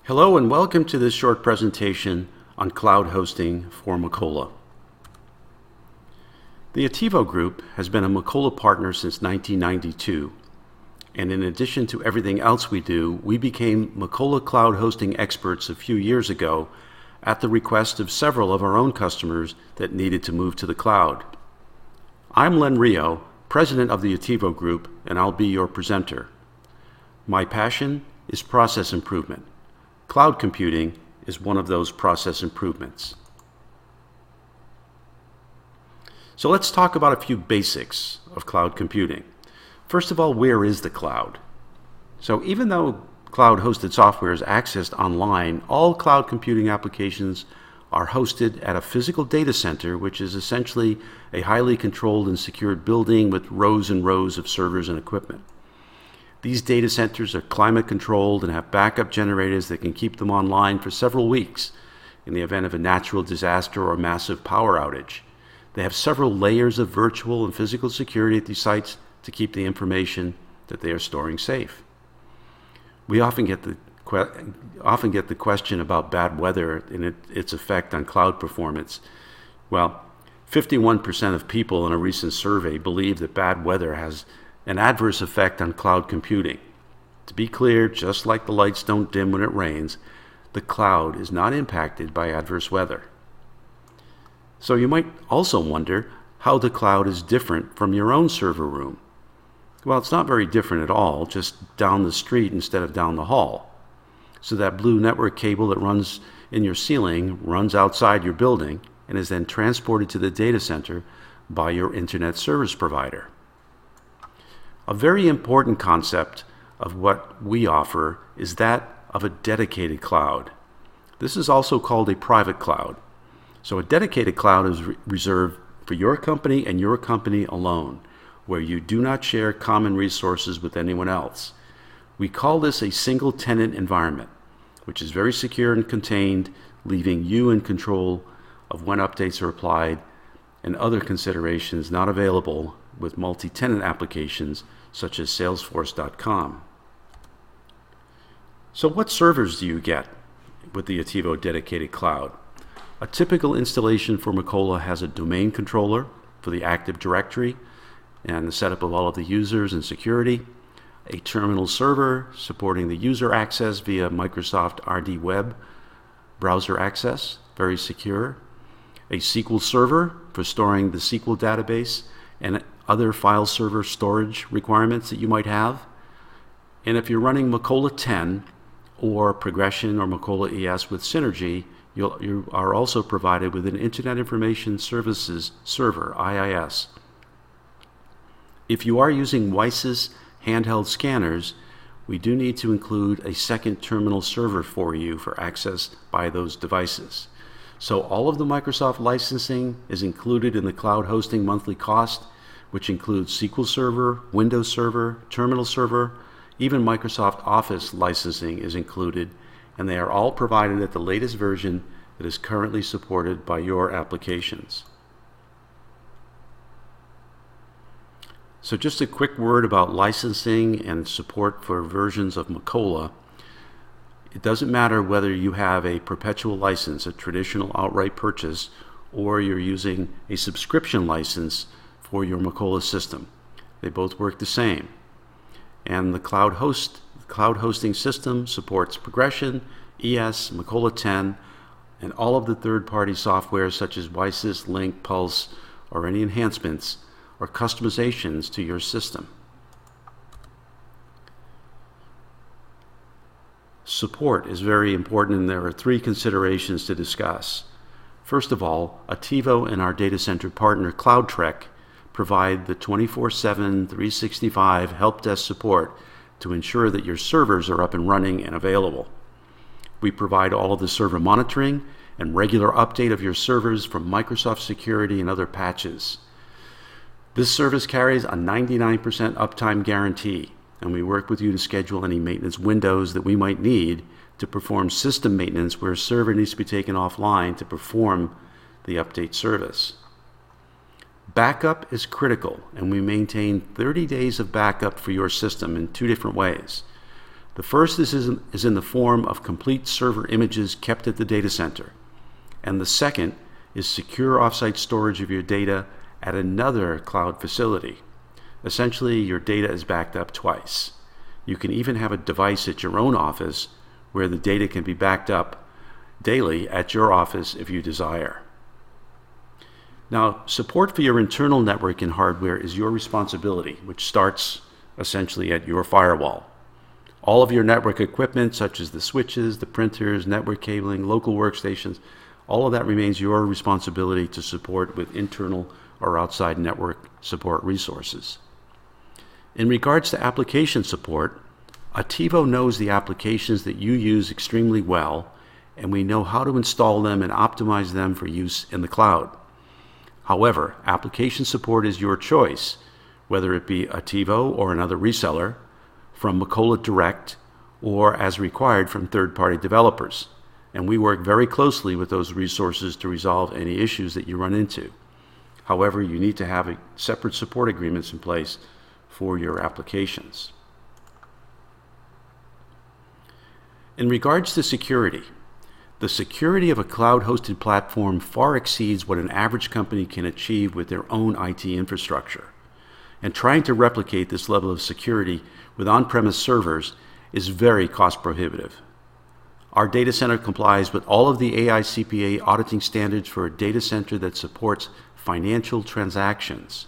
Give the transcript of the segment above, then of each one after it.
Hello and welcome to this short presentation on cloud hosting for Macola. The Attivo Group has been a Macola partner since 1992, and in addition to everything else we do, we became Macola cloud hosting experts a few years ago at the request of several of our own customers that needed to move to the cloud. I'm Len Rio, president of the Attivo Group, and I'll be your presenter. My passion is process improvement. Cloud computing is one of those process improvements. So let's talk about a few basics of cloud computing. First of all, where is the cloud? So even though cloud-hosted software is accessed online, all cloud computing applications are hosted at a physical data center, which is essentially a highly controlled and secured building with rows and rows of servers and equipment. These data centers are climate controlled and have backup generators that can keep them online for several weeks in the event of a natural disaster or massive power outage. They have several layers of virtual and physical security at these sites to keep the information that they are storing safe. We often get the question about bad weather and its effect on cloud performance. Well, 51% of people in a recent survey believe that bad weather has an adverse effect on cloud computing. To be clear, just like the lights don't dim when it rains, the cloud is not impacted by adverse weather. So you might also wonder how the cloud is different from your own server room. Well, it's not very different at all, just down the street instead of down the hall. So that blue network cable that runs in your ceiling runs outside your building and is then transported to the data center by your internet service provider. A very important concept of what we offer is that of a dedicated cloud. This is also called a private cloud. So a dedicated cloud is reserved for your company and your company alone, where you do not share common resources with anyone else. We call this a single tenant environment, which is very secure and contained, leaving you in control of when updates are applied and other considerations not available with multi-tenant applications such as Salesforce.com. So what servers do you get with the Attivo dedicated cloud? A typical installation for Macola has a domain controller for the Active Directory and the setup of all of the users and security, a terminal server supporting the user access via Microsoft RD Web browser access, very secure, a SQL server for storing the SQL database and other file server storage requirements that you might have. And if you're running Macola 10 or Progression or Macola ES with Synergy, you are also provided with an Internet Information Services Server, IIS. If you are using WISE's handheld scanners, we do need to include a second terminal server for you for access by those devices. So all of the Microsoft licensing is included in the cloud hosting monthly cost, which includes SQL Server, Windows Server, Terminal Server, even Microsoft Office licensing is included, and they are all provided at the latest version that is currently supported by your applications. So just a quick word about licensing and support for versions of Macola. It doesn't matter whether you have a perpetual license, a traditional outright purchase, or you're using a subscription license for your Macola system. They both work the same. And the cloud hosting system supports Progression, ES, Macola 10, and all of the third-party software such as WISE's, Link, Pulse, or any enhancements or customizations to your system. Support is very important, and there are three considerations to discuss. First of all, Attivo and our data center partner CloudTrek provide the 24/7, 365 help desk support to ensure that your servers are up and running and available. We provide all of the server monitoring and regular update of your servers from Microsoft Security and other patches. This service carries a 99% uptime guarantee, and we work with you to schedule any maintenance windows that we might need to perform system maintenance where a server needs to be taken offline to perform the update service. Backup is critical, and we maintain 30 days of backup for your system in two different ways. The first is in the form of complete server images kept at the data center, and the second is secure offsite storage of your data at another cloud facility. Essentially, your data is backed up twice. You can even have a device at your own office where the data can be backed up daily at your office if you desire. Now, support for your internal network and hardware is your responsibility, which starts essentially at your firewall. All of your network equipment, such as the switches, the printers, network cabling, local workstations, all of that remains your responsibility to support with internal or outside network support resources. In regards to application support, Attivo knows the applications that you use extremely well, and we know how to install them and optimize them for use in the cloud. However, application support is your choice, whether it be Attivo or another reseller, from Macola Direct, or as required from third-party developers. And we work very closely with those resources to resolve any issues that you run into. However, you need to have separate support agreements in place for your applications. In regards to security, the security of a cloud-hosted platform far exceeds what an average company can achieve with their own IT infrastructure. And trying to replicate this level of security with on-premise servers is very cost prohibitive. Our data center complies with all of the AICPA auditing standards for a data center that supports financial transactions.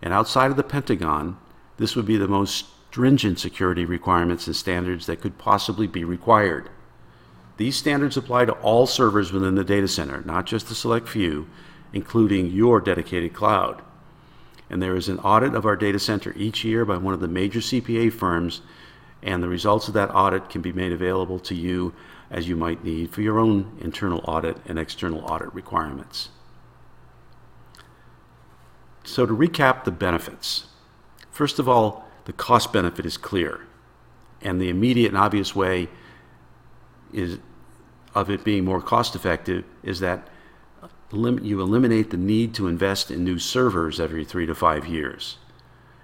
And outside of the Pentagon, this would be the most stringent security requirements and standards that could possibly be required. These standards apply to all servers within the data center, not just a select few, including your dedicated cloud. And there is an audit of our data center each year by one of the major CPA firms, and the results of that audit can be made available to you as you might need for your own internal audit and external audit requirements. So to recap the benefits, first of all, the cost benefit is clear, and the immediate and obvious way of it being more cost effective is that you eliminate the need to invest in new servers every 3 to 5 years.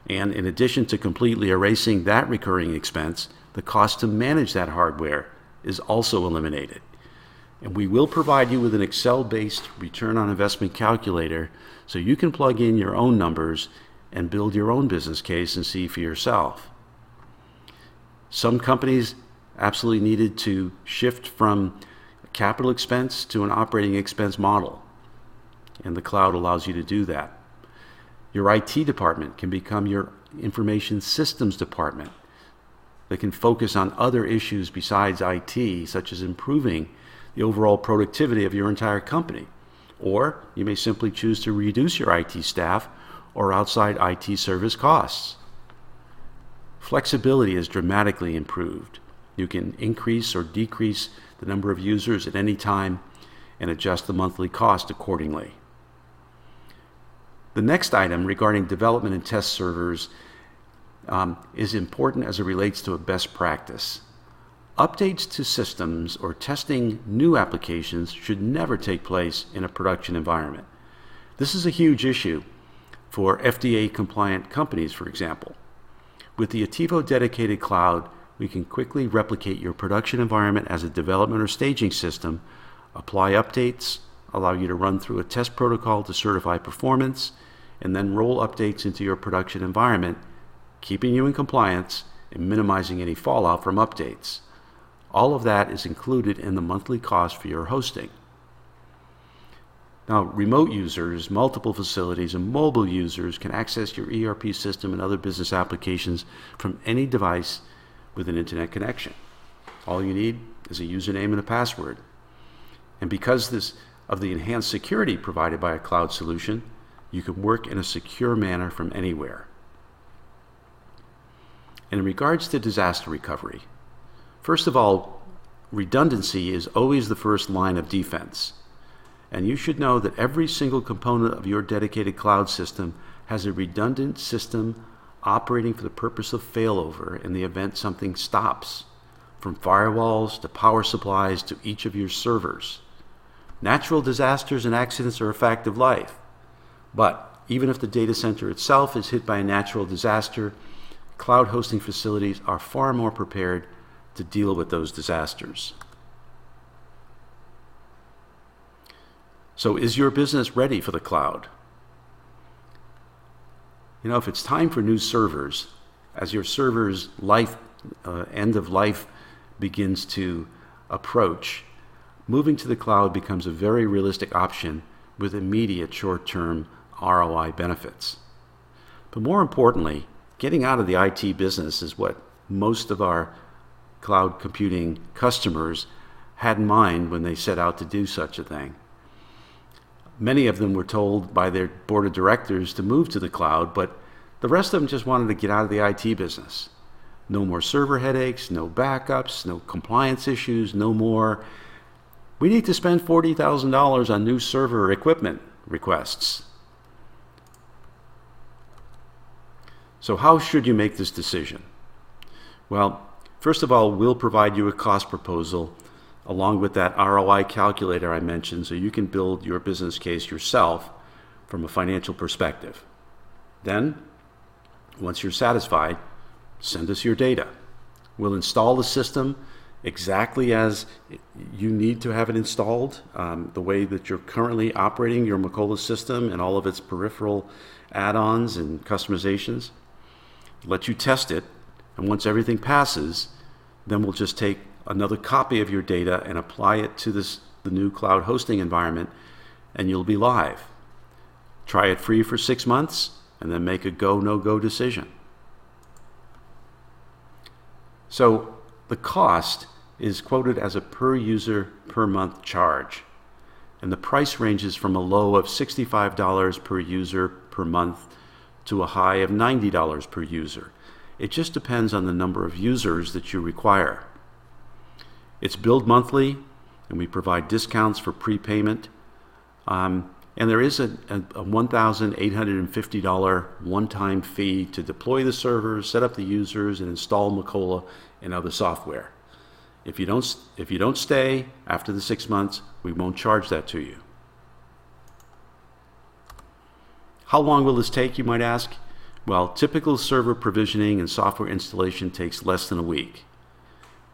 And in addition to completely erasing that recurring expense, the cost to manage that hardware is also eliminated. And we will provide you with an Excel-based return on investment calculator so you can plug in your own numbers and build your own business case and see for yourself. Some companies absolutely needed to shift from a capital expense to an operating expense model, and the cloud allows you to do that. Your IT department can become your information systems department that can focus on other issues besides IT, such as improving the overall productivity of your entire company. Or you may simply choose to reduce your IT staff or outside IT service costs. Flexibility is dramatically improved. You can increase or decrease the number of users at any time and adjust the monthly cost accordingly. The next item regarding development and test servers is important as it relates to a best practice. Updates to systems or testing new applications should never take place in a production environment. This is a huge issue for FDA compliant companies, for example. With the Attivo dedicated cloud, we can quickly replicate your production environment as a development or staging system, apply updates, allow you to run through a test protocol to certify performance, and then roll updates into your production environment, keeping you in compliance and minimizing any fallout from updates. All of that is included in the monthly cost for your hosting. Now, remote users, multiple facilities, and mobile users can access your ERP system and other business applications from any device with an internet connection. All you need is a username and a password. And because of the enhanced security provided by a cloud solution, you can work in a secure manner from anywhere. In regards to disaster recovery, first of all, redundancy is always the first line of defense. And you should know that every single component of your dedicated cloud system has a redundant system operating for the purpose of failover in the event something stops, from firewalls to power supplies to each of your servers. Natural disasters and accidents are a fact of life, but even if the data center itself is hit by a natural disaster, cloud hosting facilities are far more prepared to deal with those disasters. So is your business ready for the cloud? If it's time for new servers, as your server's end of life begins to approach, moving to the cloud becomes a very realistic option with immediate short-term ROI benefits. But more importantly, getting out of the IT business is what most of our cloud computing customers had in mind when they set out to do such a thing. Many of them were told by their board of directors to move to the cloud, but the rest of them just wanted to get out of the IT business. No more server headaches, no backups, no compliance issues, no more. We need to spend $40,000 on new server equipment requests. So how should you make this decision? Well, first of all, we'll provide you a cost proposal along with that ROI calculator I mentioned, so you can build your business case yourself from a financial perspective. Then, once you're satisfied, send us your data. We'll install the system exactly as you need to have it installed, the way that you're currently operating your Macola system and all of its peripheral add-ons and customizations. Let you test it, and once everything passes, then we'll just take another copy of your data and apply it to the new cloud hosting environment, and you'll be live. Try it free for 6 months, and then make a go, no-go decision. So the cost is quoted as a per user per month charge, and the price ranges from a low of $65 per user per month to a high of $90 per user. It just depends on the number of users that you require. It's billed monthly, and we provide discounts for prepayment. And there is a $1,850 one-time fee to deploy the servers, set up the users, and install Macola and other software. If you don't stay after the 6 months, we won't charge that to you. How long will this take, you might ask? Well, typical server provisioning and software installation takes less than a week.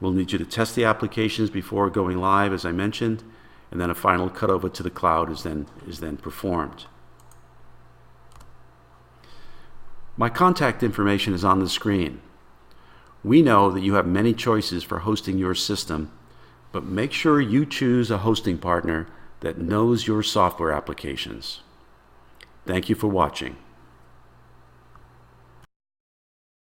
We'll need you to test the applications before going live, as I mentioned, and then a final cutover to the cloud is then performed. My contact information is on the screen. We know that you have many choices for hosting your system, but make sure you choose a hosting partner that knows your software applications. Thank you for watching.